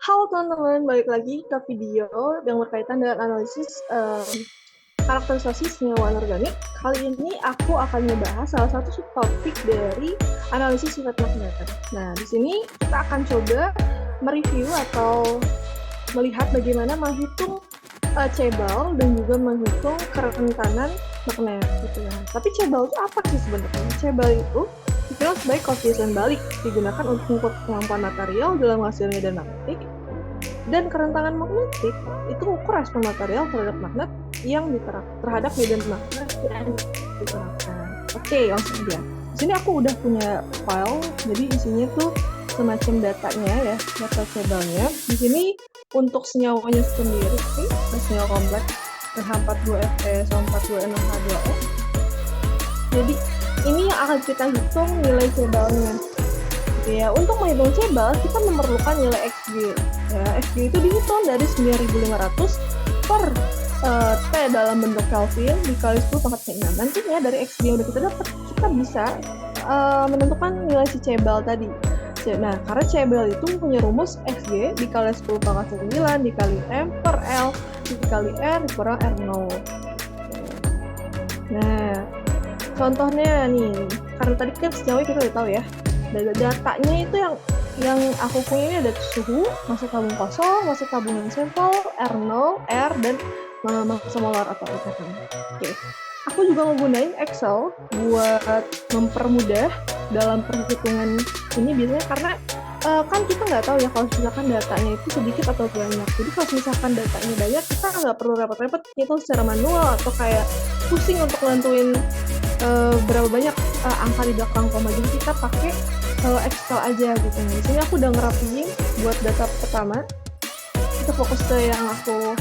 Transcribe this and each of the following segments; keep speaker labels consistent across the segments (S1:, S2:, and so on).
S1: Halo teman-teman, balik lagi ke video yang berkaitan dengan analisis karakterisasi senyawa anorganik. Kali ini aku akan membahas salah satu subtopik dari analisis sifat magnet. Nah, di sini kita akan coba mereview atau melihat bagaimana menghitung Cebal dan juga menghitung kerentanan magnet gitu ya. Tapi Cebal itu apa sih sebenarnya? Cebal itu dikenal sebagai koefisien balik, digunakan untuk mengukur kemampuan material dalam menghasilkan medan magnetik. Dan kerentanan magnetik itu ukur respon material terhadap magnet yang terhadap medan magnet yang diterapkan. Oke, langsung aja. Di sini aku udah punya file, jadi isinya tuh semacam datanya ya, data Cebalnya. Di sini untuk senyawanya sendiri, senyawa kompleks RH42Fe sama 42NH2O. Jadi ini yang akan kita hitung nilai Cebalnya. Ya, untuk menghitung Cebal kita memerlukan nilai Xg. Ya, Xg itu dihitung dari 9500 per T dalam bentuk Kelvin dikali 10 pangkat 6. Nantinya dari Xg yang udah kita dapat, kita bisa menentukan nilai si Cebal tadi. Nah, karena Cebal itu punya rumus Xg dikali 10 pangkat 9 dikali M per L dikali R dikurang R0. Nah, contohnya nih, karena tadi kan senyawa kita udah tahu ya. Datanya itu yang aku punya ini ada suhu, massa tabung kosong, massa tabung yang sampel, R0, R, dan massa molar atau ikatan. Oke. Aku juga menggunakan Excel buat mempermudah dalam perhitungan ini biasanya karena kan kita nggak tahu ya kalau misalkan datanya itu sedikit atau banyak. Jadi kalau misalkan datanya banyak, kita nggak perlu repot-repot hitung secara manual atau kayak pusing untuk nentuin berapa banyak angka di belakang koma. Jadi kita pakai Excel aja gitu. Nah, di sini aku udah ngerapiin buat data pertama. Kita fokus ke yang aku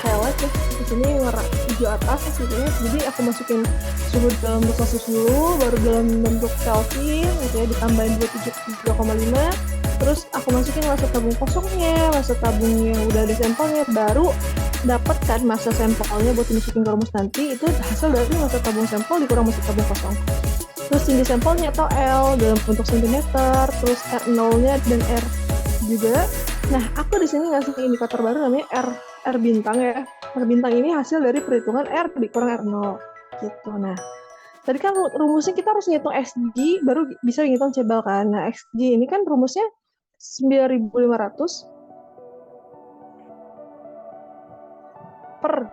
S1: highlight ya. Di sini warna hijau atas gitu ya. Jadi aku masukin suhu dalam bentuk Celsius dulu, baru dalam bentuk Kelvin gitu ya, ditambahin 23,5. Terus aku masukin massa tabung kosongnya, massa tabung yang udah ada sampelnya, baru dapat kan massa sampelnya buat dimasukin ke rumus nanti. Itu hasil dari massa tabung sampel dikurang massa tabung kosong. Terus tinggi sampelnya atau L dalam bentuk cm, terus R0-nya dan R juga. Nah, aku di sini ngasih indikator baru namanya R bintang ya. R bintang ini hasil dari perhitungan R dikurang R0 gitu. Nah, tadi kan rumusnya kita harus ngitung Xg baru bisa ngitung Cebal kan. Nah, Xg ini kan rumusnya 9500 per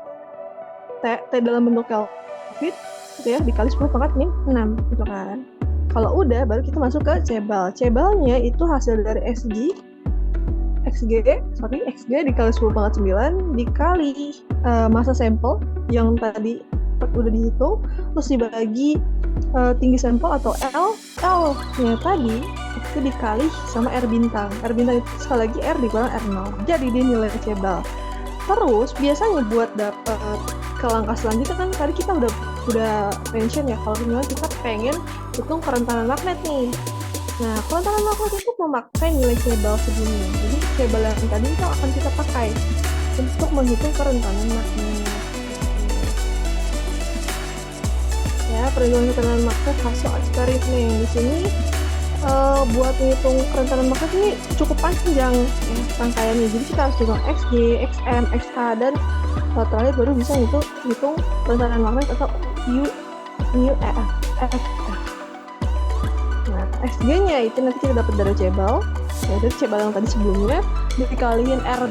S1: T dalam bentuk Kelvin gitu ya, dikali 10 pangkat min 6 gitu kan. Kalau udah baru kita masuk ke Cebal. Cebalnya itu hasil dari Xg dikali 10 pangkat 9 dikali massa sampel yang tadi udah dihitung, terus dibagi tinggi sampel atau L nya tadi itu dikali sama R bintang. R bintang itu sekali lagi R dikurang R0. Jadi dia nilai Cebal. Terus biasanya buat dapat ke langkah selanjutnya kan tadi kita udah mention ya kalau misalnya kita pengen hitung kerentanan magnet nih. Nah, kerentanan magnet itu memakai nilai Cebal segini. Jadi Cebal yang tadi itu akan kita pakai untuk menghitung kerentanan magnet. Ya, perhitungan kerentanan magnet hasil eksperimen di sini buat menghitung kerentanan magnet ini cukup panjang ya, rangkaiannya. Jadi kita harus hitung Xg, Xm, Xh, dan terakhir baru bisa hitung kerentanan magnet atau UF. Nah, Xg-nya itu nanti kita dapat dari Cebal, ya dari Cebal yang tadi sebelumnya dikaliin R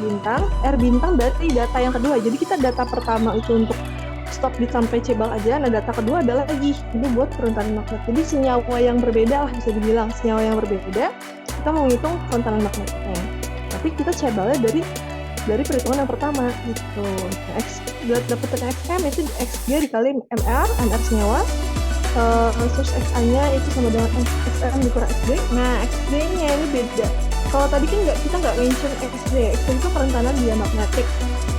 S1: bintang dari data yang kedua. Jadi kita data pertama itu untuk stop di sampai Cebal aja. Nah, data kedua adalah lagi ini buat kerentanan magnet. Jadi senyawa yang berbeda lah bisa dibilang senyawa yang berbeda. Kita mau ngitung kerentanan magnetnya. Tapi kita Cebalnya dari perhitungan yang pertama gitu. Nah, dapetnya Xm itu Xg dikali MR senyawa. Terus XA-nya itu sama dengan XM dikurang Xg. Nah, Xg-nya ini beda. Kalau tadi kan kita nggak mention Xg itu kerentanan diamagnetik.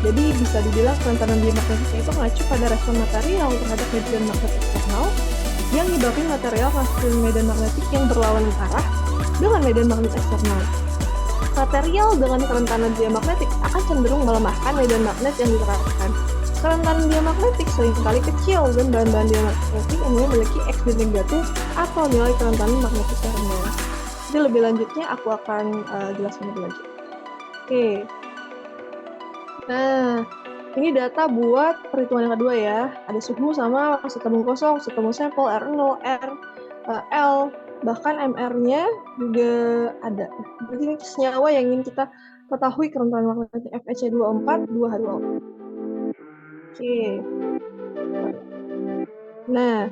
S1: Jadi bisa dibilang kerentanan diamagnetik itu mengacu pada respon material terhadap medan magnet eksternal yang menyebabkan material menghasilkan medan magnetik yang berlawanan arah dengan medan magnet eksternal. Material dengan kerentanan diamagnetik akan cenderung melemahkan medan magnet yang diterapkan. Kerentanan diamagnetik seringkali kecil dan bahan-bahan diamagnetik umumnya memiliki X negatif atau nilai kerentanan magnetik yang rendah. Jadi lebih lanjutnya aku akan jelaskan lebih lanjut. Oke. Nah, ini data buat perhitungan yang kedua ya. Ada suhu sama maksud tabung kosong, maksud tabung sampel, R0, R, L, bahkan MR-nya juga ada. Berarti ini senyawa yang ingin kita ketahui kerentanan magnetik FeC24 2H2O. Oke. Nah,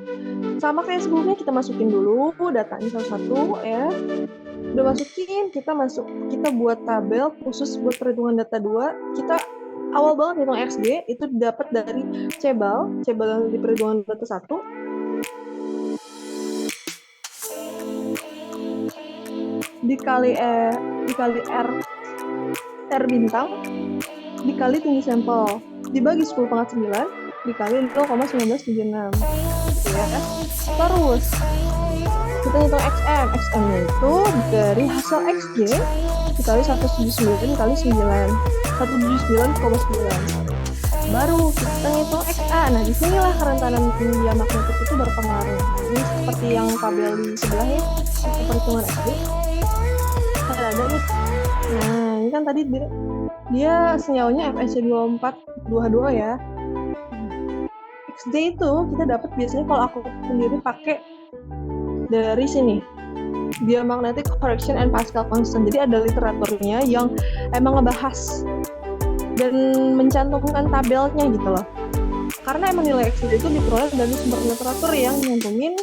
S1: sama kayak sebelumnya kita masukin dulu datanya satu-satu ya. Udah masukin, kita buat tabel khusus buat perhitungan data 2. Kita awal banget hitung XG itu dapat dari cebal yang di perhitungan data 1 dikali R bintang dikali tinggi sampel dibagi 10⁻⁹ dikali 0,1976 ya. Terus kita hitung XM-nya itu dari hasil XG dikali 179 kali 9 179,9. Baru kita hitung XA. Nah, disinilah kerentanan media magnetik itu berpengaruh. Ini seperti yang tabel di sebelah ya, perhitungan XG. Ada nih. Nah, ini kan tadi dia senyawanya FeC24 2H2O ya. XD itu kita dapat biasanya kalau aku sendiri pakai dari sini, Biomagnetic Correction and Pascal Constant. Jadi ada literaturnya yang emang ngebahas dan mencantumkan tabelnya gitu loh. Karena emang nilai XD itu diperoleh dari sumber literatur yang nyantumin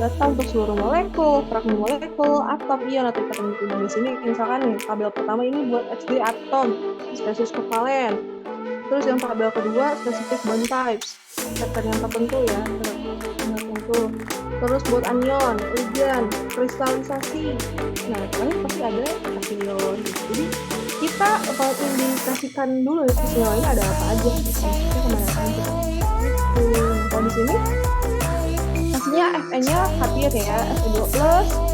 S1: data untuk seluruh molekul, fragmen molekul, atom, ion, atau tertentu. Di sini misalkan nih, tabel pertama ini buat XD atom, spesies kovalen. Terus yang tabel kedua spesifik bond types, pattern yang tertentu ya, tertentu. Terus buat anion, ligand, kristalisasi. Nah, kan pasti ada anion. Jadi kita indikasikan dulu ya senyawa ini ada apa aja, kita kemana aja. Kalau di sini hasilnya Fe-nya hatier ya, Fe2+,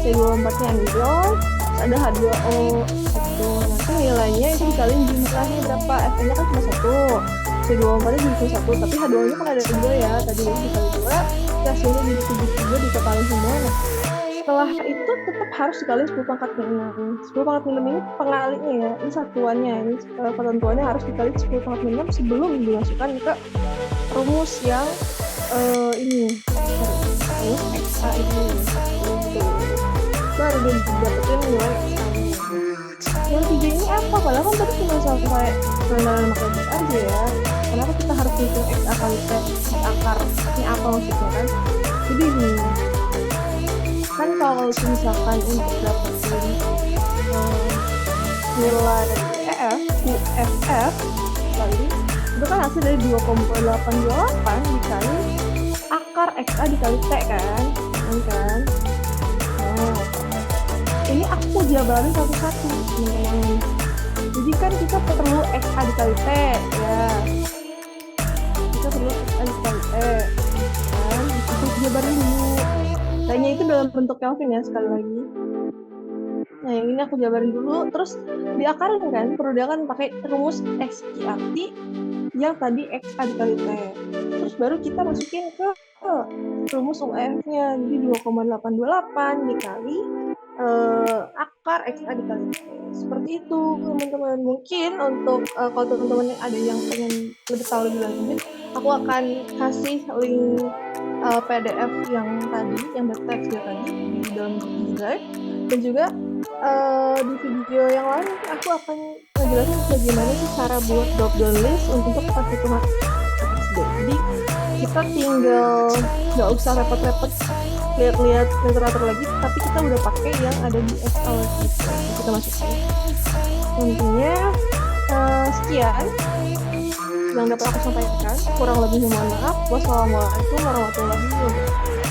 S1: C24-nya anhidrol, ada H2O itu. Nanti nilainya itu dikaliin jumlahnya berapa, Fe-nya kan cuma 1, C24-nya juga cuma 1, tapi H2O-nya kan ada 2 ya, tadi dikali 2, hasilnya jadi 7 dikali semua. Nah, setelah itu tetap harus dikali 10⁻⁶. 10⁻⁶ ini pengalinya ya, ini satuannya, ini ketentuannya harus dikali 10⁻⁶ sebelum dimasukkan ke rumus yang ini, rumus XA ini. Baru dapetin nilai XA-nya. Yang 3 ini apa? Padahal kan tadi cuma sampai kerentanan magnetik aja ya. Kenapa kita harus hitung XA kali T akar? Ini apa maksudnya kan? Jadi ini kan kalau misalkan untuk dapetin nilai QFF kali itu kan hasil dari 2,828 dikali akar XA dikali T kan? Nah, ini aku jabarin satu-satu teman-teman. Jadi kan kita perlu XA dikali T ya. Kita perlu XA dikali T kan? Aku jabarin dulu. T-nya itu dalam bentuk Kelvin ya sekali lagi. Nah, yang ini aku jabarin dulu, terus diakarin kan, perlu dia kan pakai rumus XQRT yang tadi XA dikali T. Terus baru kita masukin ke rumus UF-nya, jadi 2,828 dikali akar XA dikali T. Seperti itu teman-teman. Mungkin untuk kalau teman-teman ada yang pengen lebih tahu lebih lanjut, aku akan kasih link PDF yang tadi, yang berteks ya tadi di dalam drive, dan juga di video yang lain aku akan ngejelasin bagaimana sih cara buat drop down list untuk perhitungan XD. Jadi kita tinggal nggak usah repot-repot lihat-lihat literatur lagi, tapi kita udah pakai yang ada di Excel gitu. Kita masukin. Intinya sekian yang dapat aku sampaikan. Kurang lebih mohon maaf. Wassalamualaikum warahmatullahi wabarakatuh.